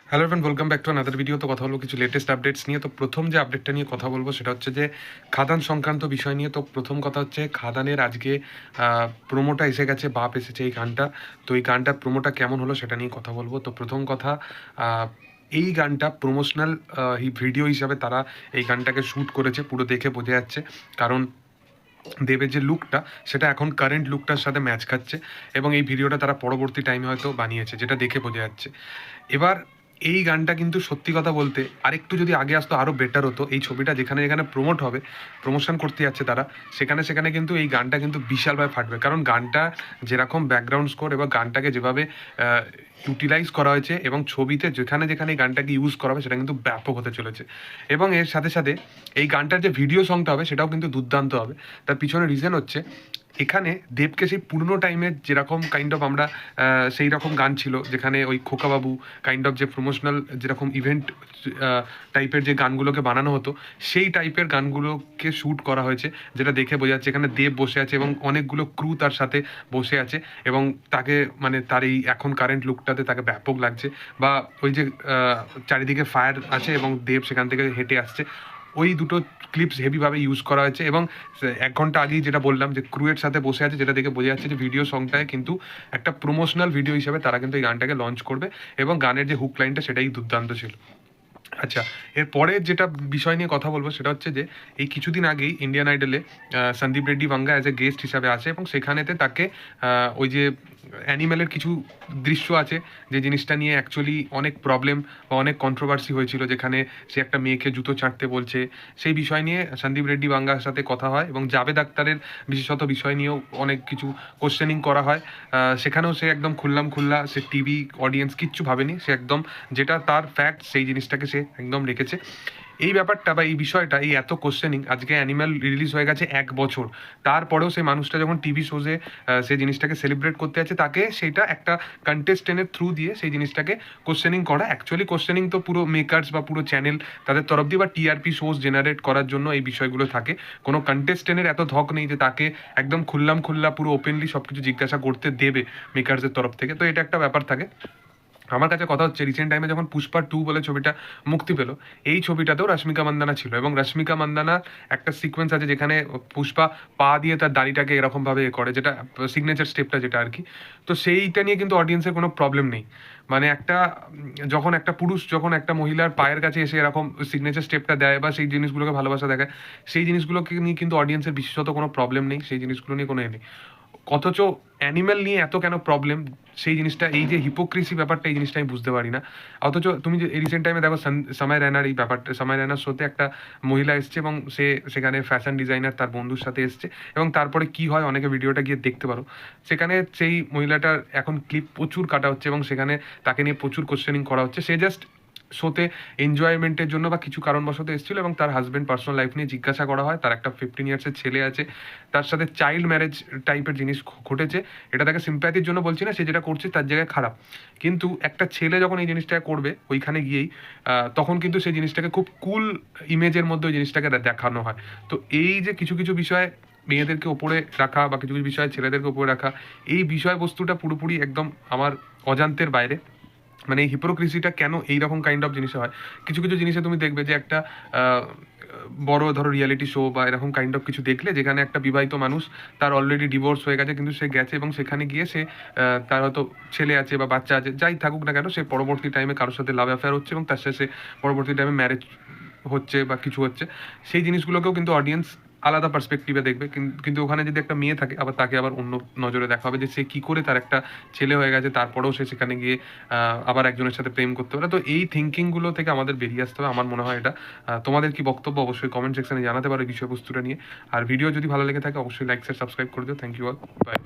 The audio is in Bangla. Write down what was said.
Hello everyone, welcome back to another video. তো কথা বলবো কিছু লেটেস্ট আপডেটস নিয়ে। তো প্রথম যে আপডেটটা নিয়ে কথা বলবো সেটা হচ্ছে যে খাদান সংক্রান্ত বিষয় নিয়ে। তো প্রথম কথা হচ্ছে খাদানের আজকে প্রোমোটা এসে গেছে, বাপ এসেছে এই গানটা। তো এই গানটার প্রোমোটা কেমন হলো সেটা নিয়ে কথা বলবো। তো প্রথম কথা, এই গানটা প্রমোশনাল ভিডিও হিসাবে তারা এই গানটাকে শ্যুট করেছে, পুরো দেখে বোঝা যাচ্ছে। কারণ দেবের যে লুকটা সেটা এখন কারেন্ট লুকটার সাথে ম্যাচ খাচ্ছে, এবং এই ভিডিওটা তারা পরবর্তী টাইমে হয়তো বানিয়েছে, যেটা দেখে বোঝা যাচ্ছে। এবার এই গানটা কিন্তু সত্যি কথা বলতে আরেকটু যদি আগে আসতো আরও বেটার হতো। এই ছবিটা যেখানে যেখানে প্রমোট হবে, প্রমোশন করতে যাচ্ছে তারা, সেখানে সেখানে কিন্তু এই গানটা কিন্তু বিশালভাবে ফাটবে। কারণ গানটা যেরকম ব্যাকগ্রাউন্ড স্কোর এবং গানটাকে যেভাবে ইউটিলাইজ করা হয়েছে, এবং ছবিতে যেখানে যেখানে এই গানটাকে ইউজ করা হবে সেটা কিন্তু ব্যাপক হতে চলেছে। এবং এর সাথে সাথে এই গানটার যে ভিডিও সংটা হবে সেটাও কিন্তু দুর্দান্ত হবে। তার পিছনে রিজন হচ্ছে, এখানে দেবকে সেই পুরনো টাইমের যেরকম কাইন্ড অফ আমরা সেই রকম গান ছিল, যেখানে ওই খোকাবাবু কাইন্ড অফ যে প্রমোশনাল যেরকম ইভেন্ট টাইপের যে গানগুলোকে বানানো হতো, সেই টাইপের গানগুলোকে শ্যুট করা হয়েছে, যেটা দেখে বোঝা যাচ্ছে এখানে দেব বসে আছে এবং অনেকগুলো ক্রু তার সাথে বসে আছে, এবং তাকে মানে তার এই এখন কারেন্ট লুকটাতে তাকে ব্যাপক লাগছে। বা ওই যে চারিদিকে ফায়ার আছে এবং দেব সেখান থেকে হেঁটে আসছে, ওই দুটো ক্লিপস হেভিভাবে ইউজ করা হয়েছে। এবং 1 ঘন্টা আগেই যেটা বললাম যে ক্রুয়ের সাথে বসে আছে, যেটা দেখে বোঝা যাচ্ছে যে ভিডিও সংটায় কিন্তু একটা প্রমোশনাল ভিডিও হিসাবে তারা কিন্তু এই গানটাকে লঞ্চ করবে, এবং গানের যে হুক লাইনটা সেটাই দুর্দান্ত ছিল। আচ্ছা, এরপরের যেটা বিষয় নিয়ে কথা বলবো সেটা হচ্ছে যে এই কিছুদিন আগেই ইন্ডিয়ান আইডলে সন্দীপ রেড্ডি ভাঙ্গা অ্যাজ এ গেস্ট হিসাবে আসে, এবং সেখানেতে তাকে ওই যে অ্যানিম্যালের কিছু দৃশ্য আছে, যে জিনিসটা নিয়ে অ্যাকচুয়ালি অনেক প্রবলেম বা অনেক কন্ট্রোভার্সি হয়েছিল, যেখানে সে একটা মেয়েকে জুতো ছাড়তে বলছে, সেই বিষয় নিয়ে সন্দীপ রেড্ডি ভাঙ্গার সাথে কথা হয়, এবং জাভেদ আখতারের বিশেষত বিষয় নিয়েও অনেক কিছু কোশ্চেনিং করা হয়। সেখানেও সে একদম খুল্লা, সে টিভি অডিয়েন্স কিচ্ছু ভাবেনি, সে একদম যেটা তার ফ্যাক্ট সেই জিনিসটাকে সে একদম রেখেছে। এই ব্যাপারটা বা এই বিষয়টা, এই এত কোশ্চেনিং, আজকে অ্যানিম্যাল রিলিজ হয়ে গেছে 1 বছর, তারপরেও সেই মানুষটা যখন টিভি শোজে সেই জিনিসটাকে সেলিব্রেট করতে যাচ্ছে, তাকে সেটা একটা কন্টেস্টেন্টের থ্রু দিয়ে সেই জিনিসটাকে কোশ্চেনিং করা। অ্যাকচুয়ালি কোশ্চেনিং তো পুরো মেকার্স বা পুরো চ্যানেল তাদের তরফ দিয়ে বা টিআরপি সোর্স জেনারেট করার জন্য এই বিষয়গুলো থাকে। কোনো কন্টেস্টেন্টের এত ধক নেই যে তাকে একদম খুল্লা পুরো ওপেনলি সব কিছু জিজ্ঞাসা করতে দেবে মেকার্সের তরফ থেকে। তো এটা একটা ব্যাপার থাকে। আমার কাছে কথা হচ্ছে, রিসেন্ট টাইমে যখন পুষ্পা 2 বলে ছবিটা মুক্তি পেল, এই ছবিটাতেও রশ্মিকা মান্দানা ছিল, এবং রশ্মিকা মান্দানার একটা সিকোয়েন্স আছে যেখানে পুষ্পা পা দিয়ে তার দাড়িটাকে এরকমভাবে করে, যেটা সিগনেচার স্টেপটা যেটা আর কি। তো সেইটা নিয়ে কিন্তু অডিয়েন্সের কোনো প্রবলেম নেই। মানে একটা যখন একটা পুরুষ যখন একটা মহিলার পায়ের কাছে এসে এরকম সিগনেচার স্টেপটা দেয় বা সেই জিনিসগুলোকে ভালোবাসা দেখায়, সেই জিনিসগুলোকে নিয়ে কিন্তু অডিয়েন্সের বিশেষত কোনো প্রবলেম নেই, সেই জিনিসগুলো নিয়ে কোনো নেই। অথচ অ্যানিম্যাল নিয়ে এত কেন প্রবলেম, সেই জিনিসটা, এই যে হিপোক্রেসি ব্যাপারটা, এই জিনিসটা আমি বুঝতে পারি না। অথচ তুমি যে রিসেন্ট টাইমে দেখো সময় রায়নার এই ব্যাপারটা, সময় রায়নার শোতে একটা মহিলা এসছে, এবং সে সেখানে ফ্যাশন ডিজাইনার তার বন্ধুর সাথে এসছে, এবং তারপরে কি হয় অনেকে ভিডিওটা গিয়ে দেখতে পারো। সেখানে সেই মহিলাটার এখন ক্লিপ প্রচুর কাটা হচ্ছে, এবং সেখানে তাকে নিয়ে প্রচুর কোশ্চেনিং করা হচ্ছে। সে জাস্ট শোতে এনজয়মেন্টের জন্য বা কিছু কারণবশত এসেছিল, এবং তার হাজব্যান্ড পার্সোনাল লাইফ নিয়ে জিজ্ঞাসা করা হয়। তার একটা 15 ইয়ার্সের ছেলে আছে, তার সাথে চাইল্ড ম্যারেজ টাইপের জিনিস ঘটেছে। এটা তাকে সিম্প্যাথির জন্য বলছি না, সে যেটা করছে তার জায়গায় খারাপ, কিন্তু একটা ছেলে যখন এই জিনিসটা করবে ওইখানে গিয়েই, তখন কিন্তু সেই জিনিসটাকে খুব কুল ইমেজের মধ্যে ওই জিনিসটাকে দেখানো হয়। তো এই যে কিছু কিছু বিষয় মেয়েদেরকে ওপরে রাখা বা কিছু কিছু বিষয় ছেলেদেরকে ওপরে রাখা, এই বিষয়বস্তুটা পুরোপুরি একদম আমার অজান্তের বাইরে। মানে এই হিপোক্রেসিটা কেন এইরকম কাইন্ড অফ জিনিসে হয়? কিছু কিছু জিনিসে তুমি দেখবে যে একটা বড় ধরো রিয়ালিটি শো বা এরকম কাইন্ড অফ কিছু দেখলে, যেখানে একটা বিবাহিত মানুষ, তার অলরেডি ডিভোর্স হয়ে গেছে, কিন্তু সে গেছে এবং সেখানে গিয়ে সে তার হয়তো ছেলে আছে বা বাচ্চা আছে, যাই থাকুক না কেন, সে পরবর্তী টাইমে কারোর সাথে লাভ অ্যাফেয়ার হচ্ছে, এবং তার সাথে সে পরবর্তী টাইমে ম্যারেজ হচ্ছে বা কিছু হচ্ছে। সেই জিনিসগুলোকেও কিন্তু অডিয়েন্স আলাদা পার্সপেক্টিভে দেখবে, কিন্তু ওখানে যদি একটা মেয়ে থাকে, আবার তাকে আবার অন্য নজরে দেখা হবে, যে সে কী করে, তার একটা ছেলে হয়ে গেছে তারপরেও সে সেখানে গিয়ে আবার একজনের সাথে প্রেম করতে পারে। তো এই থিঙ্কিংগুলো থেকে আমাদের বেরিয়ে আসতে হবে, আমার মনে হয় এটা। তোমাদের কি বক্তব্য অবশ্যই কমেন্ট সেকশনে জানাতে পারো এই বিষয়বস্তুটা নিয়ে। আর ভিডিও যদি ভালো লেগে থাকে অবশ্যই লাইক শেয়ার সাবস্ক্রাইব করে দিও। Thank you all, by.